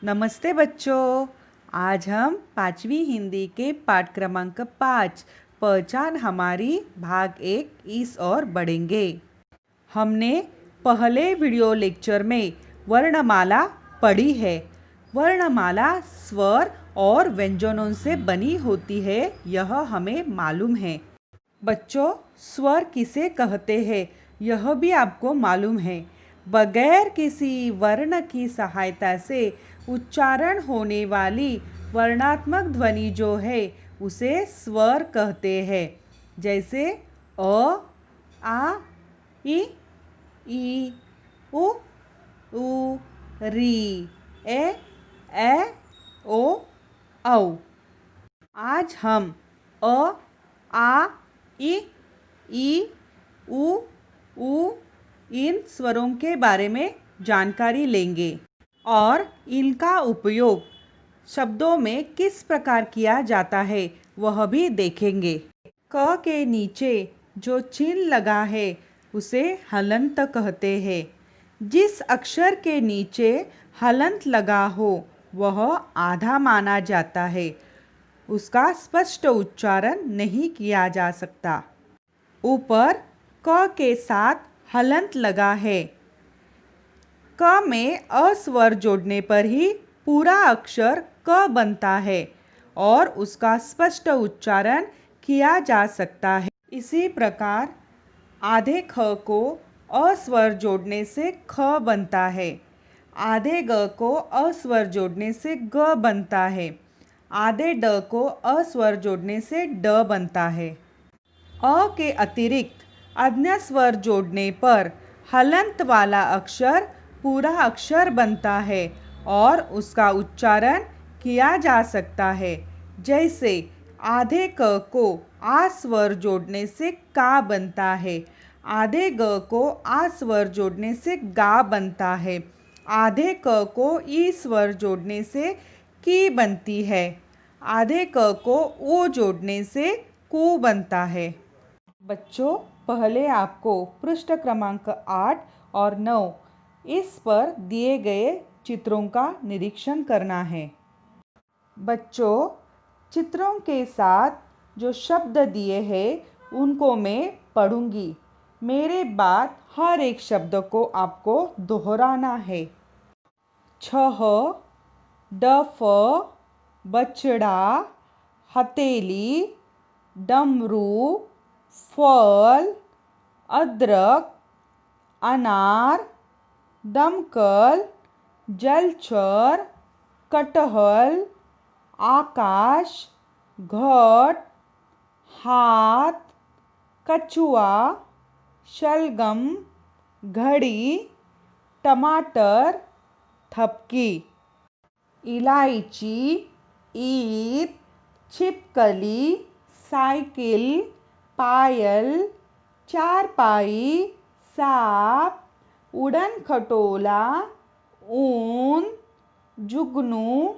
नमस्ते बच्चों। आज हम पांचवी हिंदी के पाठ क्रमांक 5 पहचान हमारी भाग 1 इस ओर बढ़ेंगे। हमने पहले वीडियो लेक्चर में वर्णमाला पढ़ी है। वर्णमाला स्वर और व्यंजनों से बनी होती है, यह हमें मालूम है। बच्चों, स्वर किसे कहते हैं यह भी आपको मालूम है। बगैर किसी वर्ण की सहायता से उच्चारण होने वाली वर्णात्मक ध्वनि जो है उसे स्वर कहते हैं। जैसे अ, आ, ई, उ, री, ए, ओ, औ। आज हम अ, आ, ई, उ इन स्वरों के बारे में जानकारी लेंगे और इनका उपयोग शब्दों में किस प्रकार किया जाता है वह भी देखेंगे। क के नीचे जो चिन्ह लगा है उसे हलंत कहते हैं। जिस अक्षर के नीचे हलंत लगा हो वह आधा माना जाता है, उसका स्पष्ट उच्चारण नहीं किया जा सकता। ऊपर क के साथ हलंत लगा है। क में अ स्वर जोड़ने पर ही पूरा अक्षर क बनता है और उसका स्पष्ट उच्चारण किया जा सकता है। इसी प्रकार आधे ख को अ स्वर जोड़ने से ख बनता है, आधे ग को अ स्वर जोड़ने से ग बनता है, आधे ड को अ स्वर जोड़ने से ड बनता है। अ के अतिरिक्त अन्य स्वर जोड़ने पर हलंत वाला अक्षर पूरा अक्षर बनता है और उसका उच्चारण किया जा सकता है। जैसे आधे क को आ स्वर जोड़ने से का बनता है, आधे ग को आ स्वर जोड़ने से गा बनता है, आधे क को ई स्वर जोड़ने से की बनती है, आधे क को ऊ जोड़ने से कू बनता है। बच्चों, पहले आपको पृष्ठ क्रमांक 8 और 9 इस पर दिए गए चित्रों का निरीक्षण करना है। बच्चों, चित्रों के साथ जो शब्द दिए हैं उनको मैं पढ़ूंगी। मेरे बाद हर एक शब्द को आपको दोहराना है। छह, डफ, बछड़ा, हथेली, डमरू, फल, अदरक, अनार, दमकल, जलचर, कटहल, आकाश, घट, हाथ, कछुआ, शलगम, घड़ी, टमाटर, थपकी, इलायची, ईंट, छिपकली, साइकिल, पायल, चारपाई, सांप, उड़न खटोला, ऊन, जुगनू,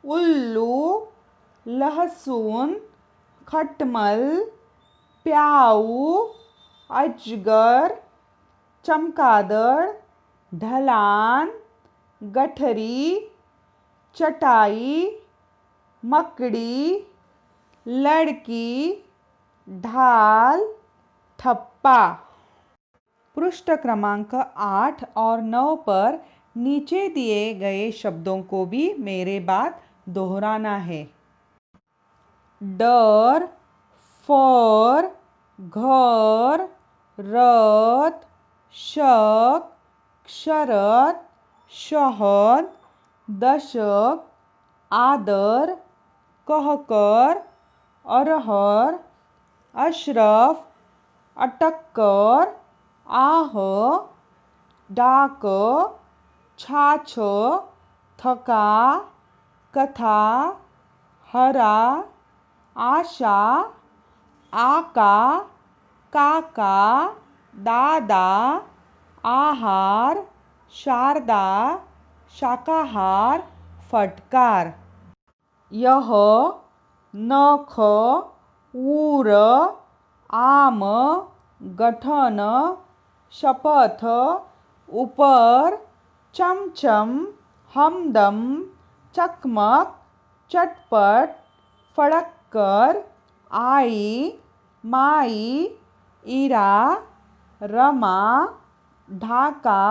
उल्लू, लहसुन, खटमल, प्याऊ, अजगर, चमगादड़, ढलान, गठरी, चटाई, मकड़ी, लड़की, ढाल, ठप्पा। पृष्ठ क्रमांक 8 और 9 पर नीचे दिए गए शब्दों को भी मेरे बाद दोहराना है। डर, फर, घर, रथ, शक, शरत, शहद, दशक, आदर, कहकर, अरहर, अशरफ, अटक्कर, आह, डाक, छाछ, थका, कथा, हरा, आशा, आका, काका, दादा, आहार, शारदा, शाकाहार, फटकार। यह, नख, ऊर, आम, गठन, शपथ, ऊपर, चमचम, हमदम, चकमक, चटपट, फड़क कर, आई, माई, इरा, रमा, ढाका,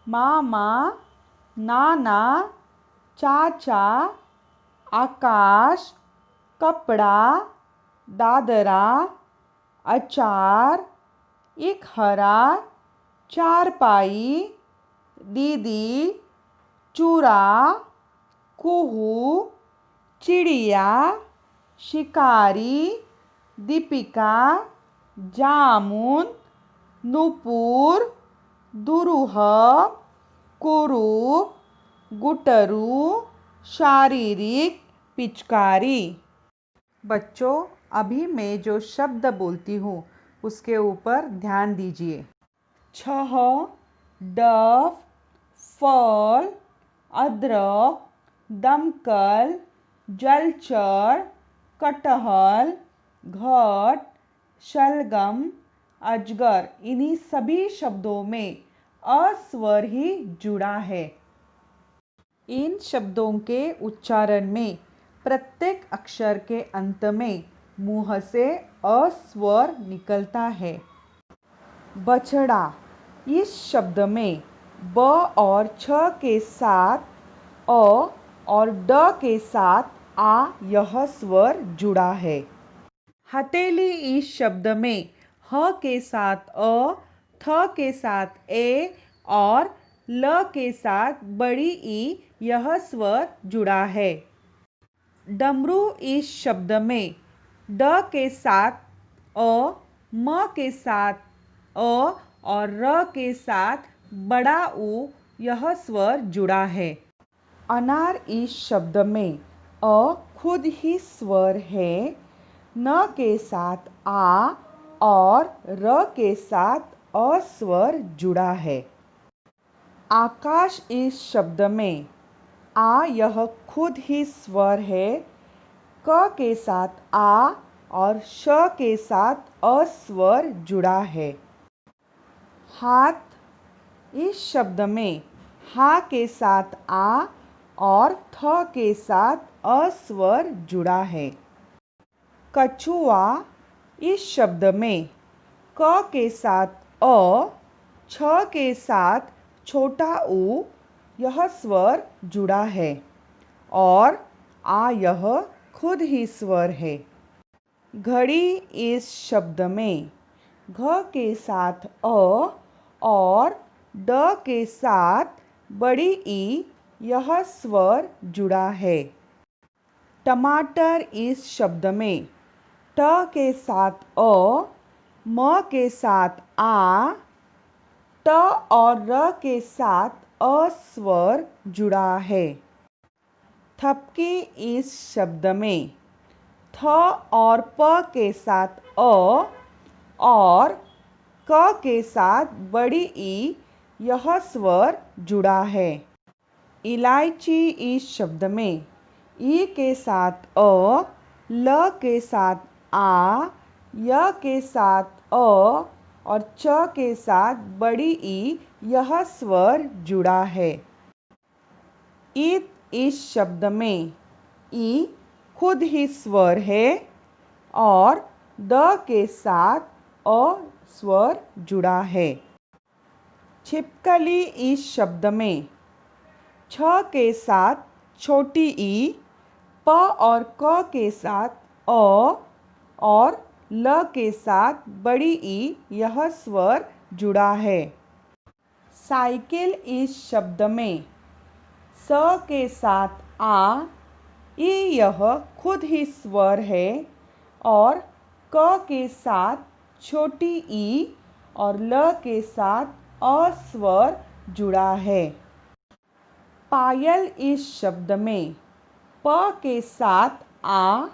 मामा, नाना, चाचा, आकाश, कपड़ा, दादरा, अचार, एक हरा, चारपाई, दीदी, चूरा, कुहू, चिड़िया, शिकारी, दीपिका, जामुन, नुपुर, दुरूह, कुरूप, गुटरू, शारीरिक, पिचकारी। बच्चों, अभी मैं जो शब्द बोलती हूँ उसके ऊपर ध्यान दीजिए। छह, डफ, फल, अदरक, दमकल, जलचर, कटहल, घट, शलगम, अजगर, इन्हीं सभी शब्दों में अस्वर ही जुड़ा है। इन शब्दों के उच्चारण में प्रत्येक अक्षर के अंत में मुंह से अस्वर निकलता है। बछड़ा, इस शब्द में ब और छ के साथ अ और ड के साथ आ यह स्वर जुड़ा है। हथेली, इस शब्द में ह के साथ अ, थ के साथ ए और ल के साथ बड़ी ई यह स्वर जुड़ा है। डमरू, इस शब्द में ड के साथ अ, म के साथ अ और र के साथ बड़ा ऊ यह स्वर जुड़ा है। अनार, इस शब्द में अ खुद ही स्वर है, न के साथ आ और र के साथ अ स्वर जुड़ा है। आकाश, इस शब्द में आ यह खुद ही स्वर है, क के साथ आ और श के साथ अ स्वर जुड़ा है। हाथ, इस शब्द में हा के साथ आ और थ के साथ अ स्वर जुड़ा है। कछुआ, इस शब्द में क के साथ अ, छ के साथ छोटा ऊ यह स्वर जुड़ा है और आ यह खुद ही स्वर है। घड़ी, इस शब्द में घ के साथ अ और ड के साथ बड़ी ई यह स्वर जुड़ा है। टमाटर, इस शब्द में ट के साथ अ, म के साथ आ, ट और र के साथ अ स्वर जुड़ा है। थपकी, इस शब्द में थ और प के साथ अ और क के साथ बड़ी ई यह स्वर जुड़ा है। इलायची, इस शब्द में ई के साथ अ, ल के साथ आ, य के साथ अ और च के साथ बड़ी ई यह स्वर जुड़ा है। ईद, इस शब्द में ई खुद ही स्वर है और द के साथ अ स्वर जुड़ा है। छिपकली, इस शब्द में छ के साथ छोटी ई, प और क के साथ अ और ल के साथ बड़ी ई यह स्वर जुड़ा है। साइकिल, इस शब्द में स के साथ आ, ई यह खुद ही स्वर है और क के साथ छोटी ई और ल के साथ अ स्वर जुड़ा है। पायल, इस शब्द में प के साथ आ,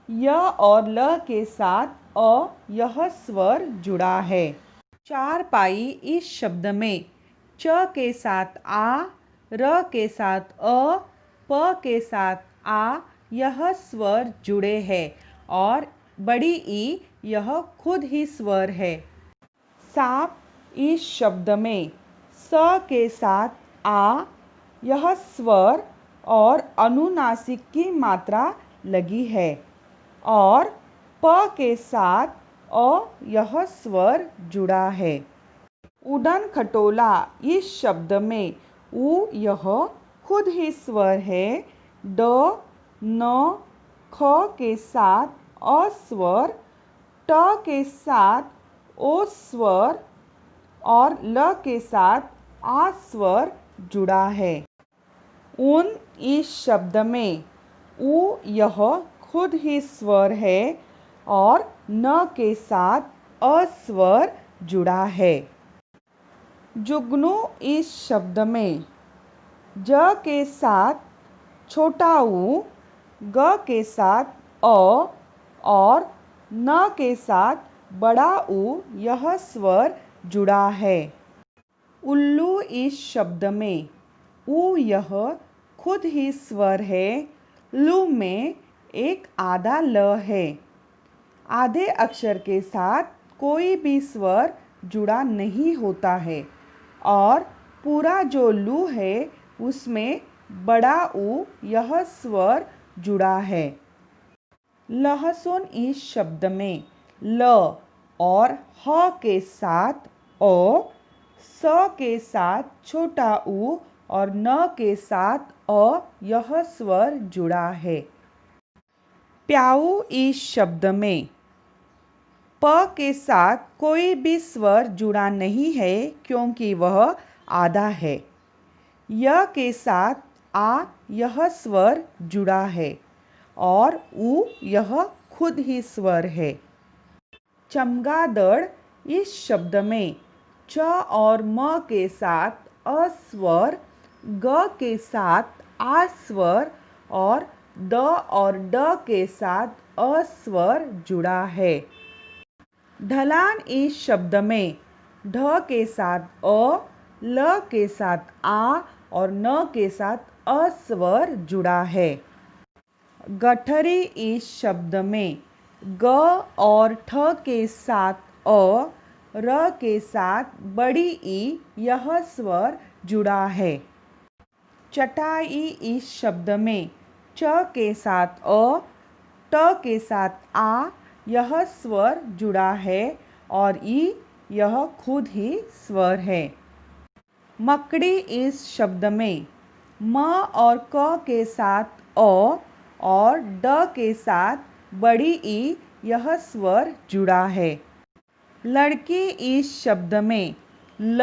य और ल के साथ अ यह स्वर जुड़ा है। चारपाई, इस शब्द में च के साथ आ, र के साथ अ, प के साथ आ यह स्वर जुड़े हैं और बड़ी ई यह खुद ही स्वर है। सांप, इस शब्द में स के साथ आ, यह स्वर और अनुनासिक की मात्रा लगी है और प के साथ अ यह स्वर जुड़ा है। उड़न खटोला इस शब्द में उ यह खुद ही स्वर है। ड न ख के साथ अ स्वर, ट के साथ ओ स्वर और ल के साथ आ स्वर जुड़ा है। उन इस शब्द में उ यह खुद ही स्वर है और न के साथ अ स्वर जुड़ा है। जुगनू इस शब्द में ज के साथ छोटा ऊ, ग के साथ अ और न के साथ बड़ा ऊ यह स्वर जुड़ा है। उल्लू इस शब्द में उ यह खुद ही स्वर है। लू में एक आधा ल है। आधे अक्षर के साथ कोई भी स्वर जुड़ा नहीं होता है और पूरा जो लू है उसमें बड़ा ऊ यह स्वर जुड़ा है। लहसुन इस शब्द में ल और ह के साथ ओ, स के साथ छोटा ऊ और न के साथ अ यह स्वर जुड़ा है। प्याऊ इस शब्द में प के साथ कोई भी स्वर जुड़ा नहीं है क्योंकि वह आधा है। य के साथ आ यह स्वर जुड़ा है और उ यह खुद ही स्वर है। चमगादड़ इस शब्द में च और म के साथ अ स्वर, ग के साथ आ स्वर और द और ड के साथ अ स्वर जुड़ा है। ढलान इस शब्द में ढ के साथ अ, ल के साथ आ और न के साथ अ स्वर जुड़ा है। गठरी इस शब्द में ग और ठ के साथ अ, र के साथ बड़ी ई यह स्वर जुड़ा है। चटाई इस शब्द में च के साथ अ, ट के साथ आ यह स्वर जुड़ा है और ई यह खुद ही स्वर है। मकड़ी इस शब्द में म और क के साथ अ और ड के साथ बड़ी ई यह स्वर जुड़ा है। लड़की इस शब्द में ल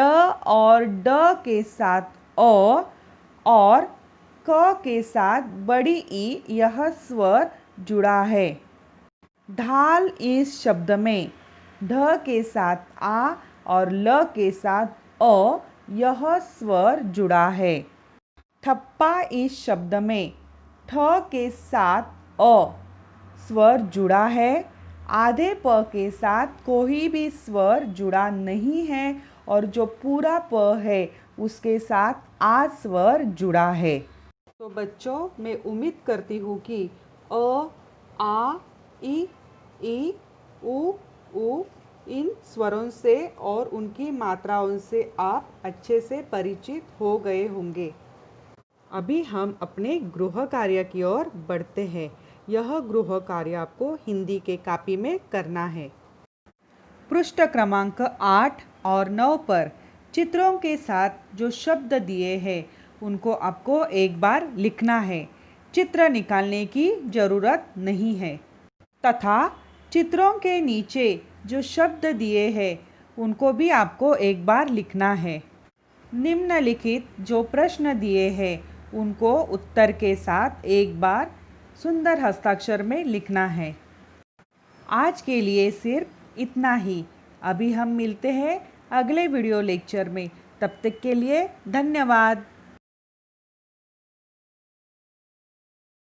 और ड के साथ अ और क के साथ बड़ी ई यह स्वर जुड़ा है। ढाल इस शब्द में ढ के साथ आ और ल के साथ अ यह स्वर जुड़ा है। ठप्पा इस शब्द में ठ के साथ अ स्वर जुड़ा है। आधे प के साथ कोई भी स्वर जुड़ा नहीं है और जो पूरा प है उसके साथ आ स्वर जुड़ा है। तो बच्चों, मैं उम्मीद करती हूँ कि अ, आ, ई, उ इन स्वरों से और उनकी मात्राओं से आप अच्छे से परिचित हो गए होंगे। अभी हम अपने गृह कार्य की ओर बढ़ते हैं। यह गृह कार्य आपको हिंदी के कॉपी में करना है। पृष्ठ क्रमांक 8 और 9 पर चित्रों के साथ जो शब्द दिए हैं उनको आपको एक बार लिखना है। चित्र निकालने की ज़रूरत नहीं है तथा चित्रों के नीचे जो शब्द दिए हैं उनको भी आपको एक बार लिखना है। निम्नलिखित जो प्रश्न दिए हैं उनको उत्तर के साथ एक बार सुंदर हस्ताक्षर में लिखना है। आज के लिए सिर्फ इतना ही। अभी हम मिलते हैं अगले वीडियो लेक्चर में। तब तक के लिए धन्यवाद।